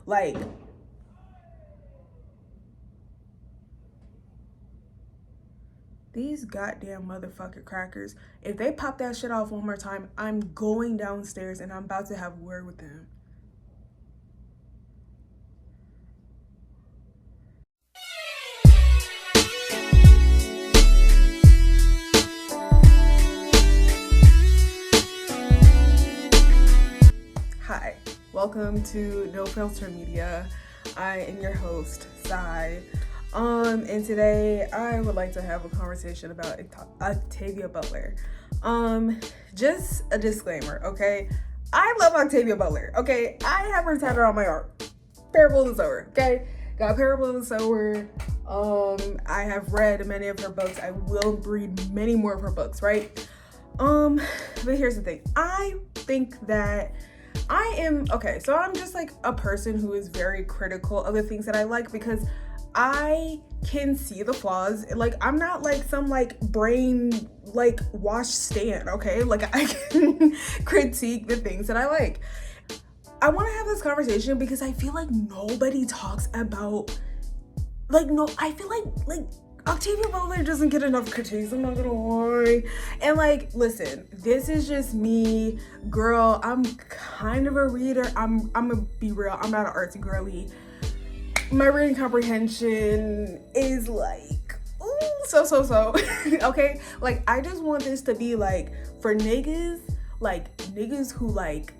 Like, these goddamn motherfucking crackers, if they pop that shit off one more time, I'm going downstairs and I'm about to have a word with them. Hi, welcome to No Filter Media. I am your host, Sai. And today I would like to have a conversation about Octavia Butler. Just a disclaimer, okay? I love Octavia Butler, okay? I have her tatted on my arm. Parable of the Sower, okay? Got Parable of the Sower. I have read many of her books. I will read many more of her books, right? But here's the thing. I think that I'm just like a person who is very critical of the things that I like because I can see the flaws. Like, I'm not like some like brain like wash stan, okay? Like, I can critique the things that I like. I want to have this conversation because I feel like nobody talks about I feel like Octavia Butler doesn't get enough critiques, I'm not gonna lie. And like, listen, this is just me, girl. I'm kind of a reader. I'm gonna be real, I'm not an artsy girly. My reading comprehension is like, ooh, so. Okay? Like, I just want this to be like for niggas who like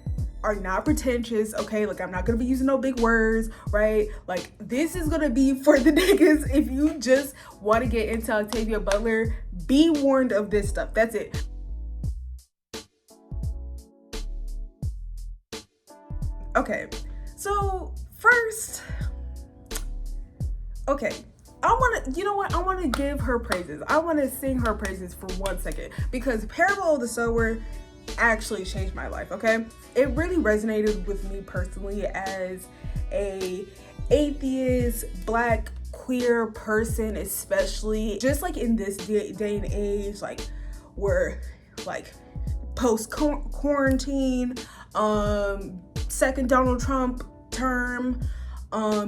are not pretentious, okay? Like, I'm not gonna be using no big words, right? Like, this is gonna be for the niggas. If you just want to get into Octavia Butler, be warned of this stuff. That's it. Okay, so first, okay, I want to give her praises. I want to sing her praises for 1 second because Parable of the Sower actually changed my life, okay? It really resonated with me personally as a atheist, black, queer person, especially just like in this day and age, like we're like post quarantine, second Donald Trump term,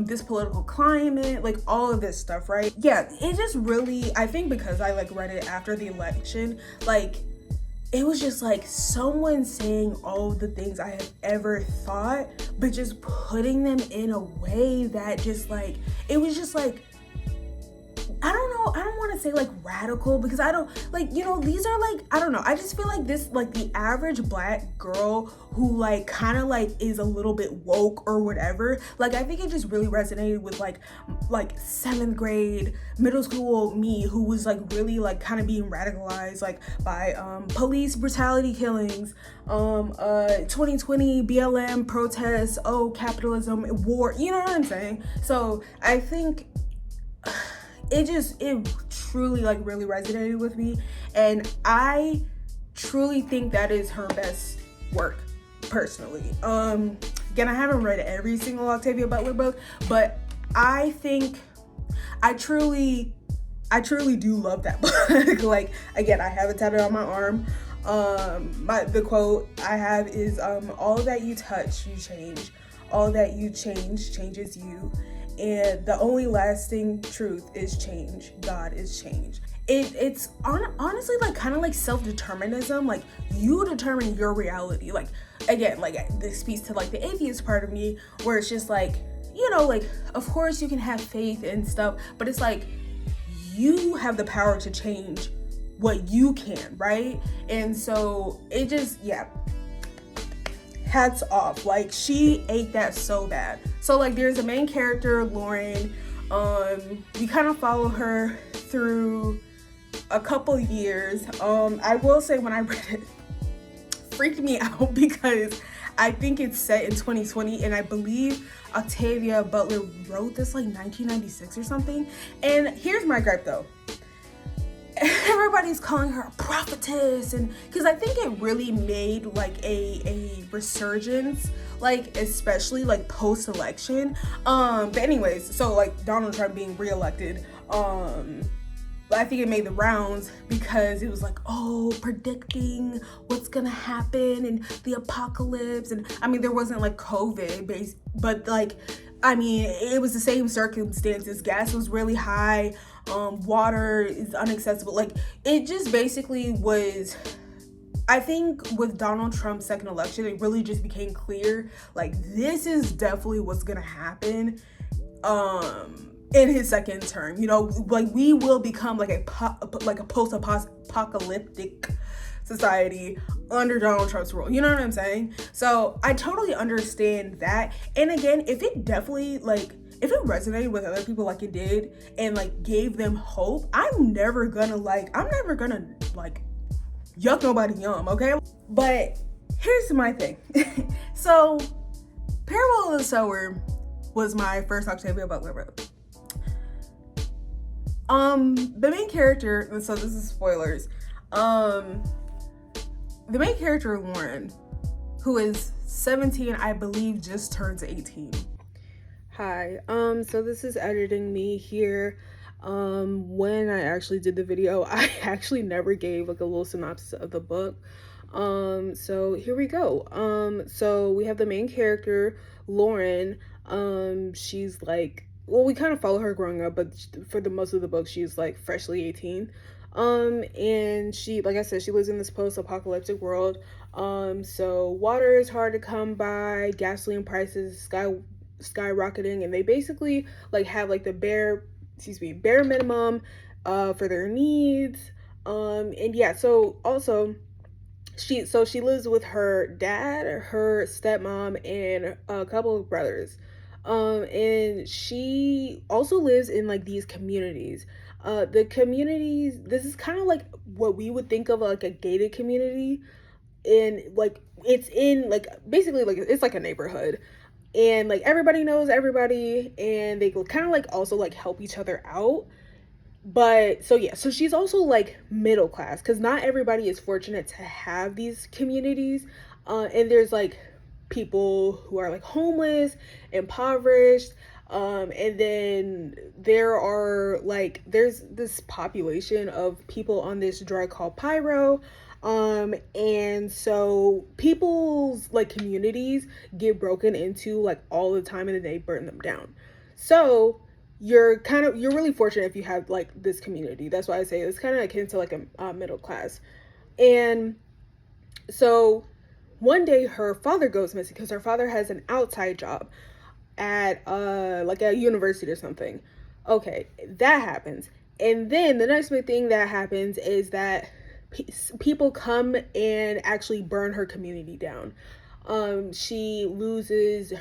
this political climate, like all of this stuff, right? Yeah, it just really, I think because I like read it after the election, like it was just like someone saying all of the things I have ever thought, but just putting them in a way that just like, it was just like, I don't know, I don't want to say like radical because I don't like, these are like, I don't know, I just feel like this, like the average black girl who like kind of like is a little bit woke or whatever, like I think it just really resonated with like 7th grade middle school me who was like really like kind of being radicalized like by police brutality killings, 2020 BLM protests, capitalism, war, you know what I'm saying? So I think it truly like really resonated with me, and I truly think that is her best work personally. Again, I haven't read every single Octavia Butler book, but I think I truly do love that book. Like, again, I have it tatted on my arm. The quote I have is all that you touch you change, all that you change changes you, and the only lasting truth is change. God is change. It's honestly like kind of like self-determinism. Like, you determine your reality. Like, again, like this speaks to like the atheist part of me, where it's just like, like of course you can have faith and stuff, but it's like you have the power to change what you can, right? And so it just, yeah, hats off. Like, she ate that so bad. So like there's a main character, Lauren. You kind of follow her through a couple years. I will say when I read it freaked me out because I think it's set in 2020, and I believe Octavia Butler wrote this like 1996 or something. And here's my gripe though. Everybody's calling her a prophetess, and because I think it really made like a resurgence, like especially like post-election. But anyways, so like Donald Trump being reelected, I think it made the rounds because it was like, oh, predicting what's gonna happen and the apocalypse. And I mean, there wasn't like COVID based, but like I mean, it was the same circumstances. Gas was really high. Water is inaccessible. Like, it just basically was. I think with Donald Trump's second election, it really just became clear, like, this is definitely what's gonna happen in his second term. You know, like, we will become like a post-apocalyptic society under Donald Trump's rule. You know what I'm saying? So I totally understand that. And again, if it definitely, like, if it resonated with other people like it did and like gave them hope, I'm never gonna yuck nobody yum, okay? But here's my thing. So Parable of the Sower was my first Octavia Butler book. The main character, so this is spoilers, the main character, Lauren, who is 17, I believe just turns 18. Hi, so this is editing me here. When I actually did the video, I actually never gave like a little synopsis of the book. So here we go. So we have the main character, Lauren. She's like, well, we kind of follow her growing up, but for the most of the book, she's like freshly 18. And she, like I said, she lives in this post-apocalyptic world. So water is hard to come by, gasoline prices skyrocketing, and they basically like have like the bare minimum for their needs. And yeah, so also she lives with her dad, her stepmom, and a couple of brothers. And she also lives in like these communities. The communities, this is kind of like what we would think of like a gated community, and like it's in like basically like it's like a neighborhood, and like everybody knows everybody, and they kind of like also like help each other out. But so yeah, so she's also like middle class, because not everybody is fortunate to have these communities. And there's like people who are like homeless, impoverished, and then there's this population of people on this drug called pyro. And so people's like communities get broken into like all the time, and then they burn them down. So you're really fortunate if you have like this community. That's why I say it's kind of akin to like a middle class. And so one day her father goes missing, because her father has an outside job at like a university or something. Okay, that happens. And then the next big thing that happens is that people come and actually burn her community down. She loses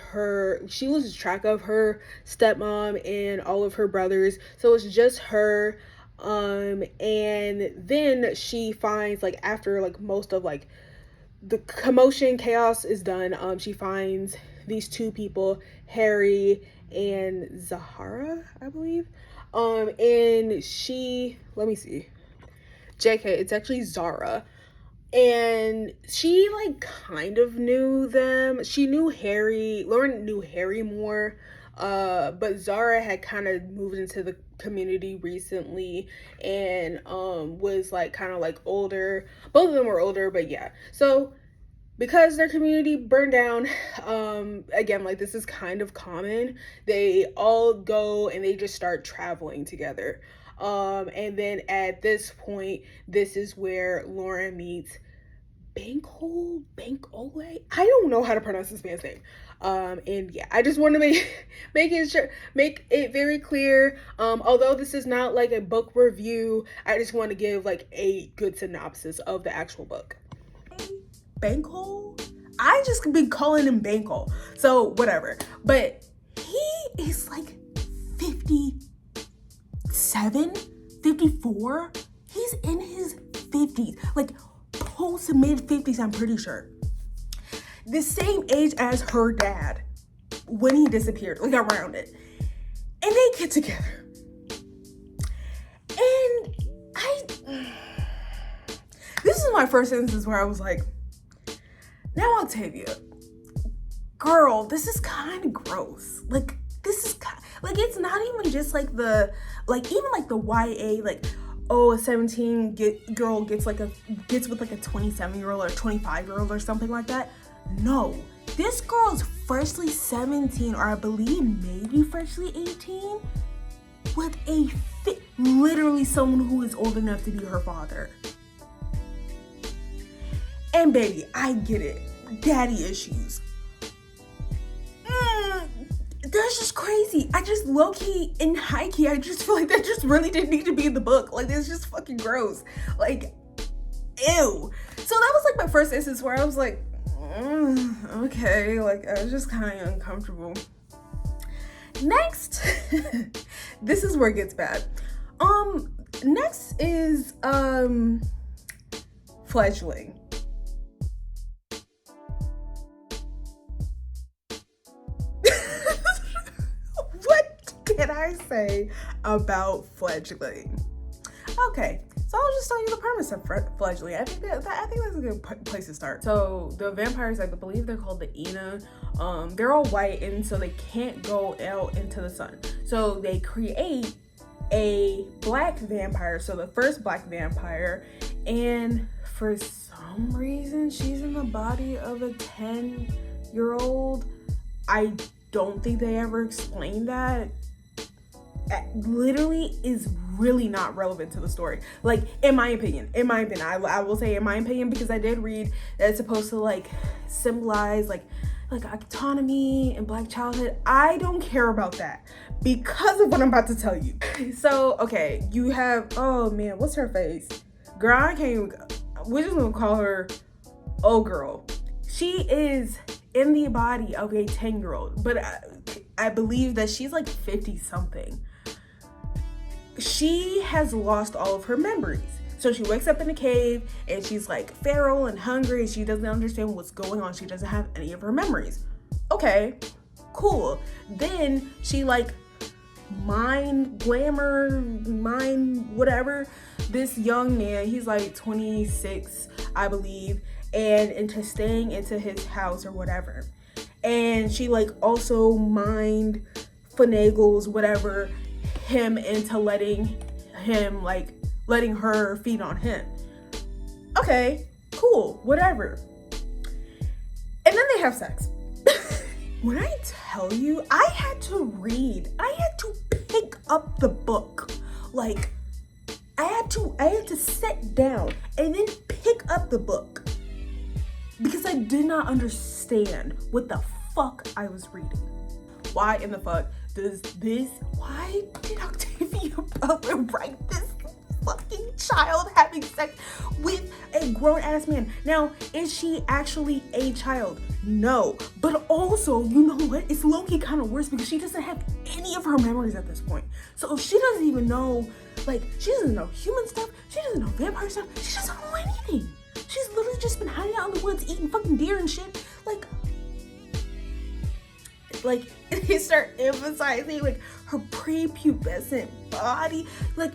track of her stepmom and all of her brothers, so it's just her. And then she finds, like, after like most of like the chaos is done, she finds these two people, Harry and Zahara, I believe. And let me see, JK, it's actually Zara. And she like kind of knew them. Lauren knew Harry more, but Zara had kind of moved into the community recently, and was like kind of like older. Both of them were older, but yeah. So because their community burned down, again, like, this is kind of common, they all go and they just start traveling together. And then at this point, this is where Lauren meets Bankole. I don't know how to pronounce this man's name. And yeah, I just want to make it very clear. Although this is not like a book review, I just want to give like a good synopsis of the actual book. Bankole? I just been calling him Bankole, so whatever. But he is like 57, 54. He's in his 50s, like post mid 50s, I'm pretty sure. The same age as her dad when he disappeared, like around it. And they get together. And this is my first instance where I was like, now Octavia, girl, this is kind of gross. Like, this is like, it's not even just like even like the YA, like, oh, a 17 girl gets with like a 27-year-old or 25-year-old or something like that. No, This girl's freshly 17, or I believe maybe freshly 18, with literally someone who is old enough to be her father. And baby, I get it. Daddy issues. That's just crazy. I just low-key and high-key, I just feel like that just really didn't need to be in the book. Like, it's just fucking gross. Like, ew. So that was like my first instance where I was like, okay. Like, I was just kind of uncomfortable. Next, this is where it gets bad. Next is, fledgling. Can I say about fledgling? Okay, so I'll just tell you the premise of fledgling. I think that's a good place to start. So the vampires, I believe they're called the Ina. They're all white, and so they can't go out into the sun. So they create a black vampire. So the first black vampire, and for some reason, she's in the body of a 10-year-old. I don't think they ever explained that. Literally is really not relevant to the story. Like, in my opinion, I will say in my opinion, because I did read that it's supposed to like symbolize like autonomy and black childhood. I don't care about that because of what I'm about to tell you. So, okay, you have, oh man, what's her face? Girl, I can't even, we're just gonna call her old girl. She is in the body of a 10-year-old, but I believe that she's like 50 something. She has lost all of her memories. So she wakes up in a cave and she's like feral and hungry and she doesn't understand what's going on. She doesn't have any of her memories. Okay, cool. Then she like whatever, this young man, he's like 26, I believe, and into staying into his house or whatever. And she like also finagles whatever him into letting her feed on him. Okay, cool, whatever. And then they have sex. When I tell you, I had to pick up the book. Like, I had to sit down and then pick up the book because I did not understand what the fuck I was reading. Why in the fuck why did Octavia Butler write this fucking child having sex with a grown-ass man? Now, is she actually a child? No. But also, you know what? It's low-key kind of worse because she doesn't have any of her memories at this point. So if she doesn't even know, like, she doesn't know human stuff, she doesn't know vampire stuff, she doesn't know anything. She's literally just been hiding out in the woods eating fucking deer and shit. Like they start emphasizing like her prepubescent body. Like,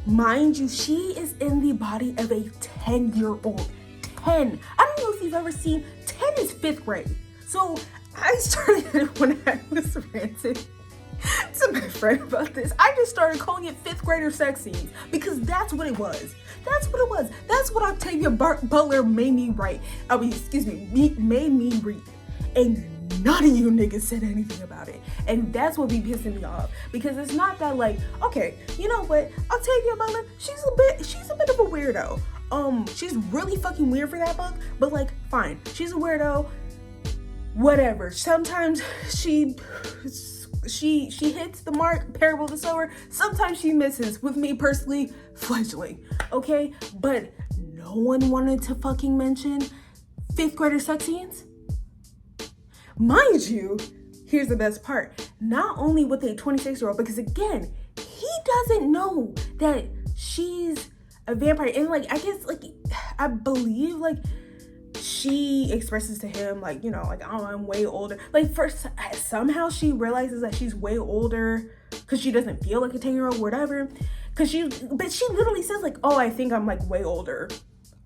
mind you, she is in the body of a 10-year-old. 10. I don't know if you've ever seen, 10 is 5th grade. So I started, when I was ranting to my friend about this, I just started calling it 5th grader sex scenes because that's what it was. That's what it was. That's what Octavia Butler made me write. Made me read. And none of you niggas said anything about it. And that's what be pissing me off. Because it's not that like, okay, you know what? Octavia Butler, she's a bit of a weirdo. She's really fucking weird for that book, but like, fine. She's a weirdo. Whatever. Sometimes she hits the mark, parable of the sower. Sometimes she misses. With me personally, fledgling. Okay? But no one wanted to fucking mention 5th grader sex scenes. Mind you, here's the best part. Not only with a 26-year-old, because again, he doesn't know that she's a vampire. And like, I guess like, I believe like she expresses to him like, you know, like, oh, I'm way older. Like first, somehow she realizes that she's way older because she doesn't feel like a 10-year-old, whatever. But she literally says like, oh, I think I'm like way older.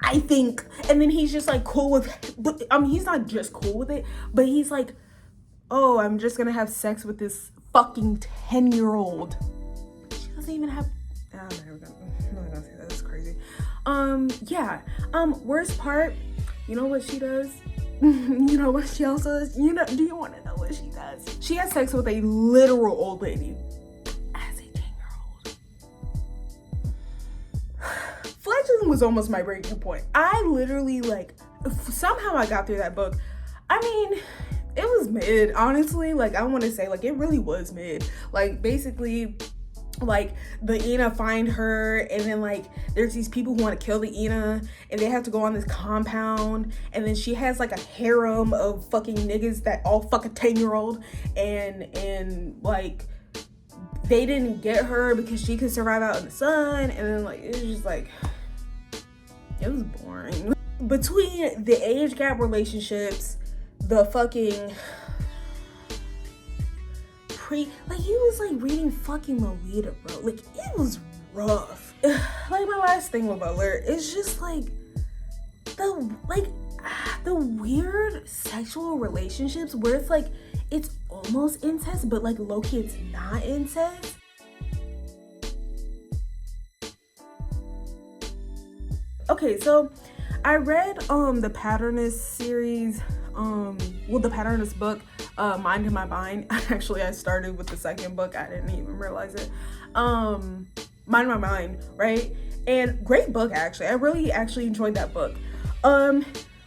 I think. And then he's just like cool with, but he's not just cool with it, but he's like, oh, I'm just gonna have sex with this fucking 10-year-old. She doesn't even have, I'm not gonna say that, that's crazy. Yeah. Worst part, you know what she does? you know what she also does? Do you want to know what she does? She has sex with a literal old lady as a 10-year-old. Fledgling was almost my breaking point. I literally, like, somehow I got through that book. I mean, it was mid, honestly. Like, I want to say, like, it really was mid. Like, basically, like, the Ina find her, and then, like, there's these people who want to kill the Ina, and they have to go on this compound, and then she has, like, a harem of fucking niggas that all fuck a 10-year-old, and like, they didn't get her because she could survive out in the sun, and then, like, it was just, like, it was boring. Between the age gap relationships, the fucking like, he was like reading fucking Lolita, bro. Like, it was rough. Like, my last thing with Butler is just like the weird sexual relationships where it's like it's almost incest, but like low-key it's not incest. Okay, so I read the Patternist series, the Patternist book, Mind in My Mind. Actually, I started with the second book. I didn't even realize it. Mind in My Mind, right? And great book, actually. I really actually enjoyed that book.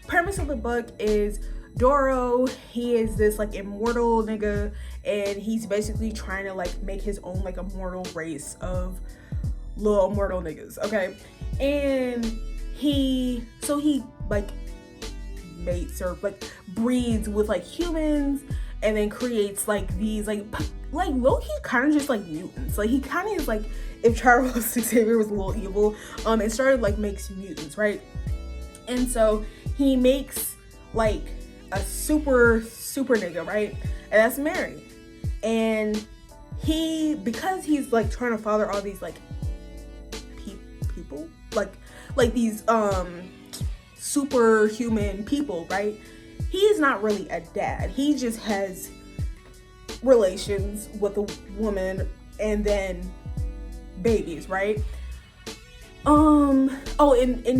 Premise of the book is Doro, he is this like immortal nigga, and he's basically trying to like make his own like immortal race of little immortal niggas, okay? And he like mates or like breeds with like humans, and then creates like these like low-key kind of just like mutants. Like, he kind of is like if Charles Xavier was a little evil, and started like makes mutants, right? And so he makes like a super nigga, right? And that's Mary. And because he's like trying to father all these like people, like these superhuman people, right? He is not really a dad. He just has relations with a woman and then babies, right? And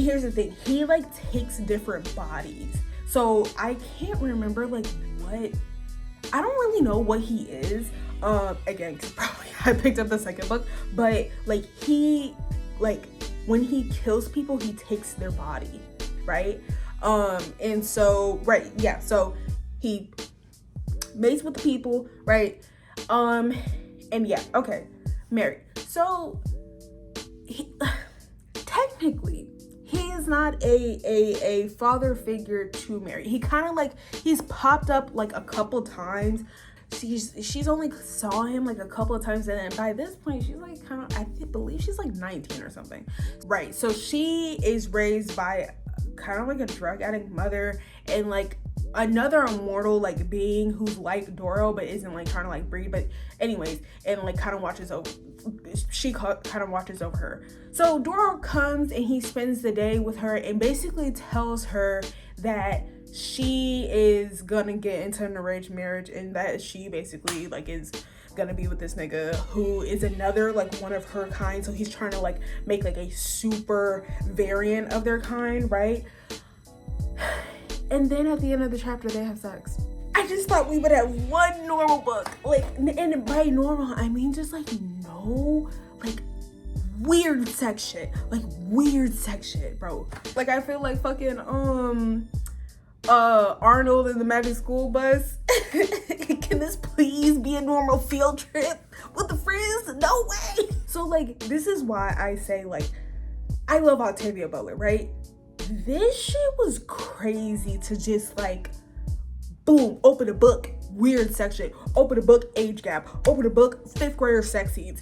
here's the thing. He like takes different bodies. So I can't remember like what, I don't really know what he is. Again, cause probably I picked up the second book, but like when he kills people, he takes their body, right? And so, right, yeah, so he mates with the people, right? And yeah, okay, married. So technically, he is not a father figure to Mary. He kind of like, he's popped up like a couple times. She's only saw him like a couple of times, and then by this point she's like kind of, I believe she's like 19 or something, right? So she is raised by kind of like a drug addict mother and like another immortal like being who's like Doro but isn't like trying to like breed, but anyways, and like kind of watches over her. So Doro comes and he spends the day with her and basically tells her that she is gonna get into an arranged marriage and that she basically like is gonna be with this nigga who is another like one of her kind. So he's trying to like make like a super variant of their kind, right? And then at the end of the chapter they have sex. I just thought we would have one normal book, like, and by normal I mean just like no like weird sex shit, bro. Like, I feel like fucking Arnold in the Magic School Bus. Can this please be a normal field trip with the friends? No way. So like, this is why I say like I love Octavia Butler, right? This shit was crazy to just like boom, open a book, weird section, open a book, age gap, open a book, 5th grader sex scenes,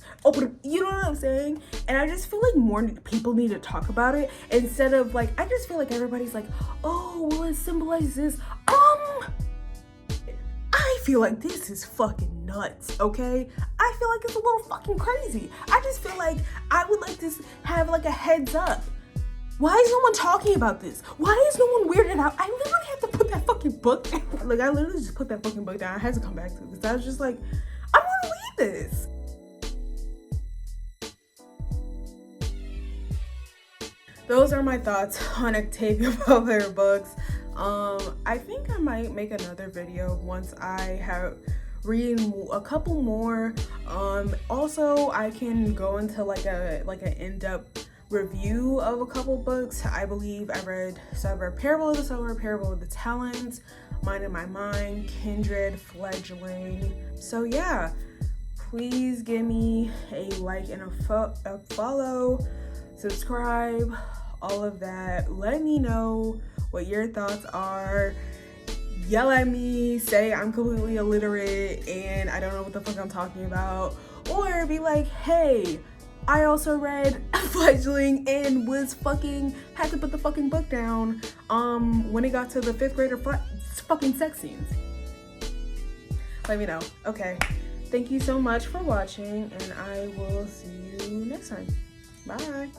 you know what I'm saying? And I just feel like more people need to talk about it instead of like, I just feel like everybody's like, oh, well, it symbolizes this. I feel like this is fucking nuts, okay? I feel like it's a little fucking crazy. I just feel like I would like to have like a heads up. Why is no one talking about this? Why is no one weirded out? I literally had to put that fucking book down. Like, I literally just put that fucking book down. I had to come back to it because I was just like, I'm gonna read this. Those are my thoughts on Octavia Butler books. I think I might make another video once I have read a couple more. Also, I can go into like an in-depth review of a couple books. I believe I read Parable of the Sower, Parable of the Talents, Mind in My Mind, Kindred, Fledgling. So yeah, please give me a like and a follow, subscribe, all of that. Let me know what your thoughts are. Yell at me, say I'm completely illiterate and I don't know what the fuck I'm talking about, or be like, hey, I also read Fledgling and had to put the fucking book down when it got to the 5th grader fucking sex scenes. Let me know. Okay, thank you so much for watching, and I will see you next time. Bye.